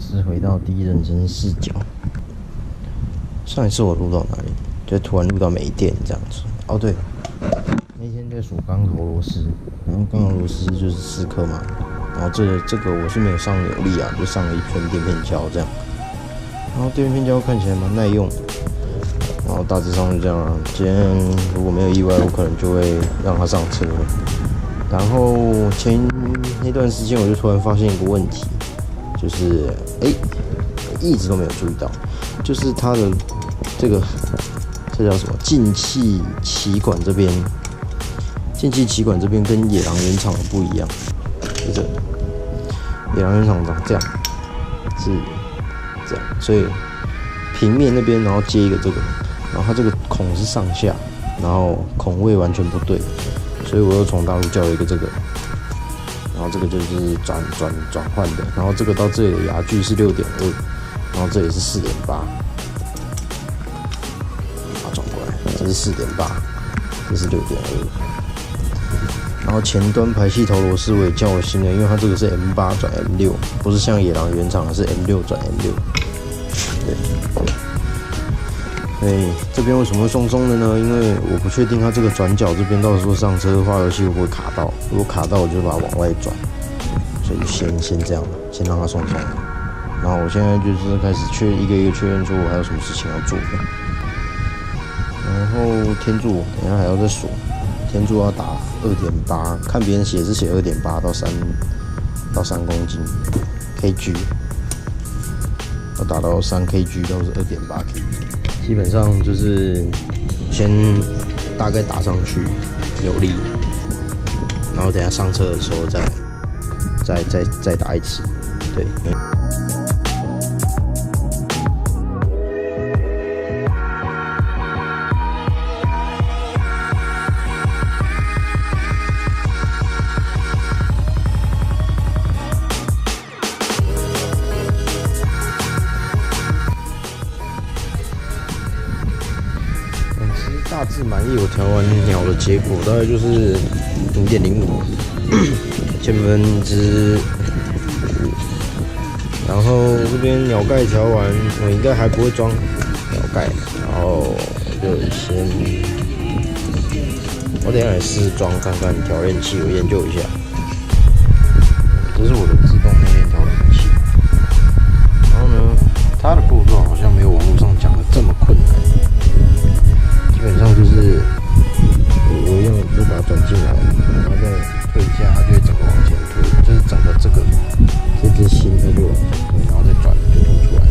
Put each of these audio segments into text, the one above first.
次回到第一人称视角。上一次我录到哪里？就突然录到没电这样子。哦对，那天在数钢头螺丝，然后钢头螺丝就是4颗嘛，然后这个我是没有上扭力啊，就上了一圈垫片胶这样。然后垫片胶看起来蛮耐用，然后大致上就这样啊。今天如果没有意外，我可能就会让它上车。然后那段时间我就突然发现一个问题，就是一直都没有注意到，就是它的这叫什么进气歧管这边，跟野狼原厂的不一样，就这野狼原厂长这样，是这样，所以平面那边然后接一个这个，然后它这个孔是上下，然后孔位完全不对，所以我又从大陆叫了一个这个。然后这个就是转换的，然后这个到这里的牙距是6.2，然后这里是4.8，把它转过来，这是4.8，这是6.2。然后前端排气头螺丝我也叫了新的，因为它这个是 M8 转 M6， 不是像野狼原厂的是 M6 转 M6。对。所以这边为什么会松松的呢？因为我不确定它这个转角这边到时候上车的话，游戏会不会卡到？如果卡到，我就把它往外转。所以就先这样，先让它松松的。然后我现在就是开始一个一个确认说我还有什么事情要做的。然后天柱等一下还要再锁，天柱要打2.8，看别人写是写2.8到3公斤 kg， 要打到3 kg 都是2.8 kg。基本上就是先大概打上去有力，然后等下上车的时候再打一次，对。大致满意我调完鸟的结果，大概就是0.05千分之5。然后这边鸟盖调完，我应该还不会装鸟盖，然后就先，我等一下来试装看看调练器，我研究一下。这是我的自动内链调练器，然后呢，它的构造好像没有网络上讲的这么困难。基本上就是我用就把它转进来，然后再推一下，它就会整个往前推，就是整个这只心它就往前推，然后再转就吐出来，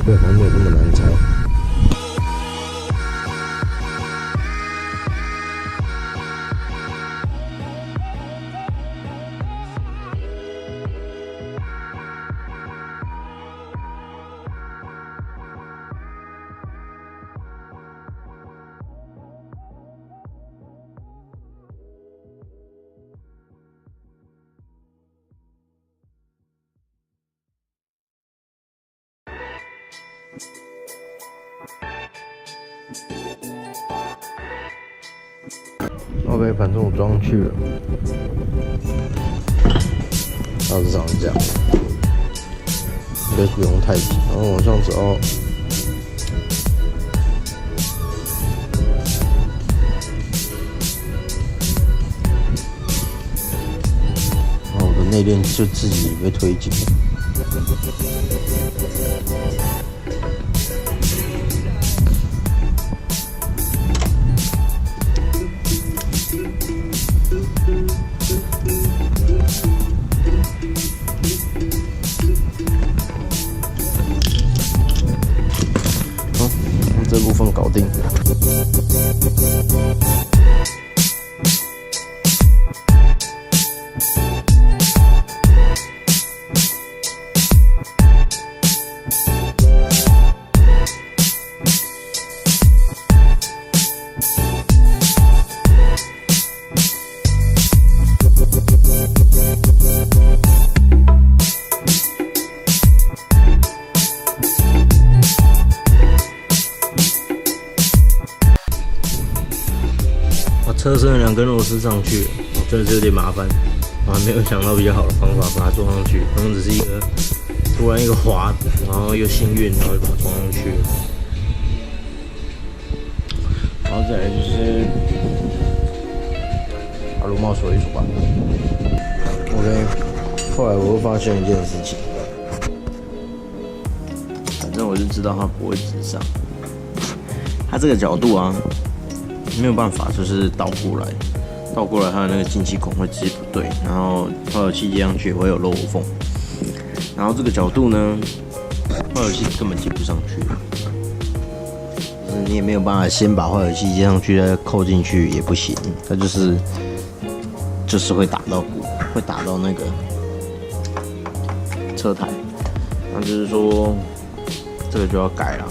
对，好像没有这么难拆。OK， 反正我装上去了，大致上是这样，应该不用太紧，然后往上走。然后我的内链就自己被推紧。这部分搞定。车身的2根螺丝上去了，真的是有点麻烦，我还没有想到比较好的方法把它装上去，刚刚只是一个突然一个滑，然后又幸运，然后就把它装上去了。然后再来就是把螺帽锁一锁吧。OK， 后来我又发现一件事情，反正我就知道它不会直上，它这个角度啊没有办法，就是倒过来，它的那个进气孔会接不对，然后化油器接上去也会有漏缝，然后这个角度呢，化油器根本接不上去。你也没有办法先把化油器接上去再扣进去也不行，它就是会打到鼓，会打到那个车台，那就是说这个就要改了。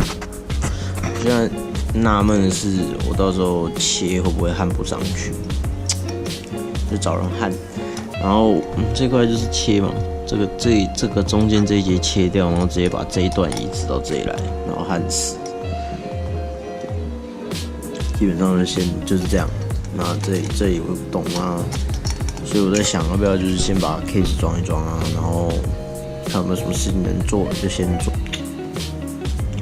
我现在纳闷的是，我到时候切会不会焊不上去，就找人焊。然后这块就是切嘛，这个中间这一节切掉，然后直接把这一段移植到这里来，然后焊死。基本上就是这样。那这里我不懂啊，所以我在想要不要就是先把 case 装一装啊，然后看有没有什么事情能做就先做。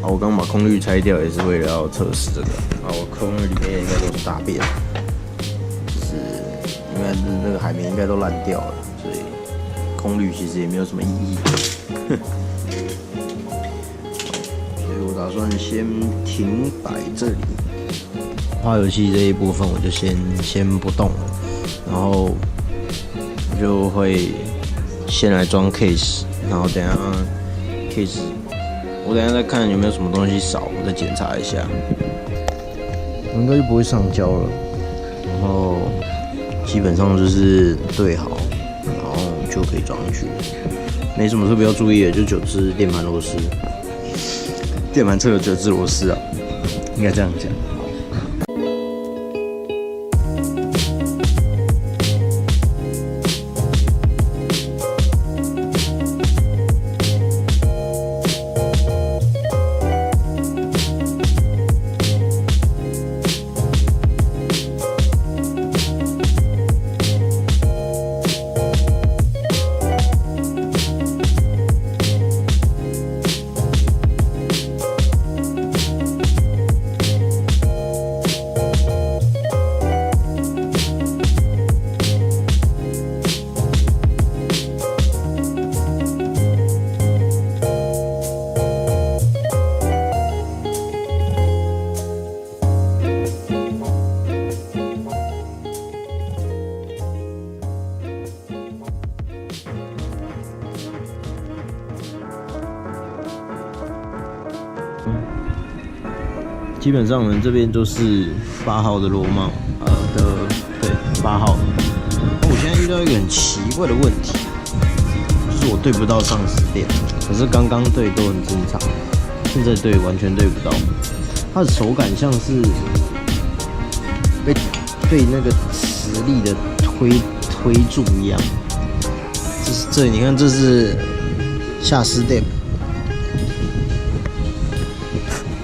我刚把空滤拆掉也是为了要测试这个。我空滤里面应该都是大便，就是应该是那个海绵应该都烂掉了，所以空滤其实也没有什么意义。所以我打算先停摆这里。化油器这一部分我就先不动了，然后我就会先来装 case， 然后等一下 case， 我等一下再看有没有什么东西少，我再检查一下，应该就不会上胶了。然后基本上就是对好，然后就可以装上去了，没什么特别要注意的，就9只电盘螺丝，电盘侧有9只螺丝啊，应该这样讲。基本上呢，这边就是8号的螺帽，对，8号。我现在遇到一个很奇怪的问题，就是我对不到上时点，可是刚刚对都很正常，现在对完全对不到。它的手感像是被那个磁力的推住一样。你看，这是下失点。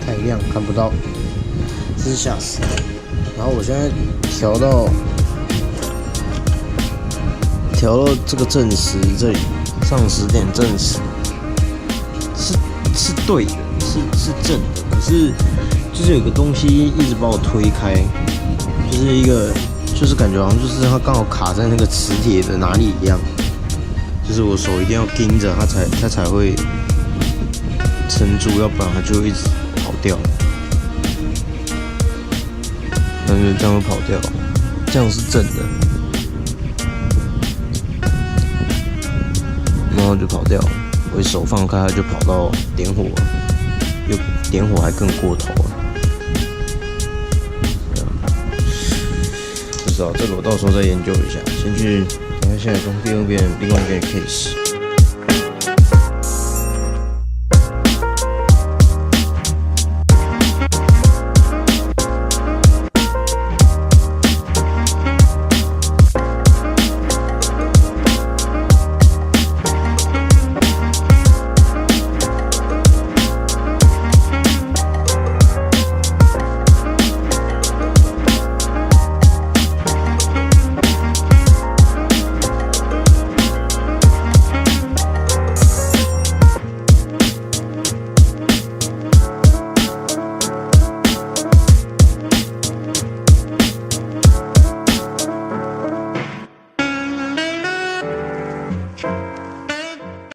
太亮看不到，这是下时，然后我现在调到这个正时这里，上时点正时是对的，是正的，可是就是有个东西一直把我推开，就是感觉好像就是它刚好卡在那个磁铁的哪里一样，就是我手一定要盯着它才会撑住，要不然它就一直跑掉，但是这样会跑掉，这样是正的，然后就跑掉了。我手放开，它就跑到点火了，又点火还更过头了。不知道这个我到时候再研究一下，先去等一下现在装第二遍另外一边的 case。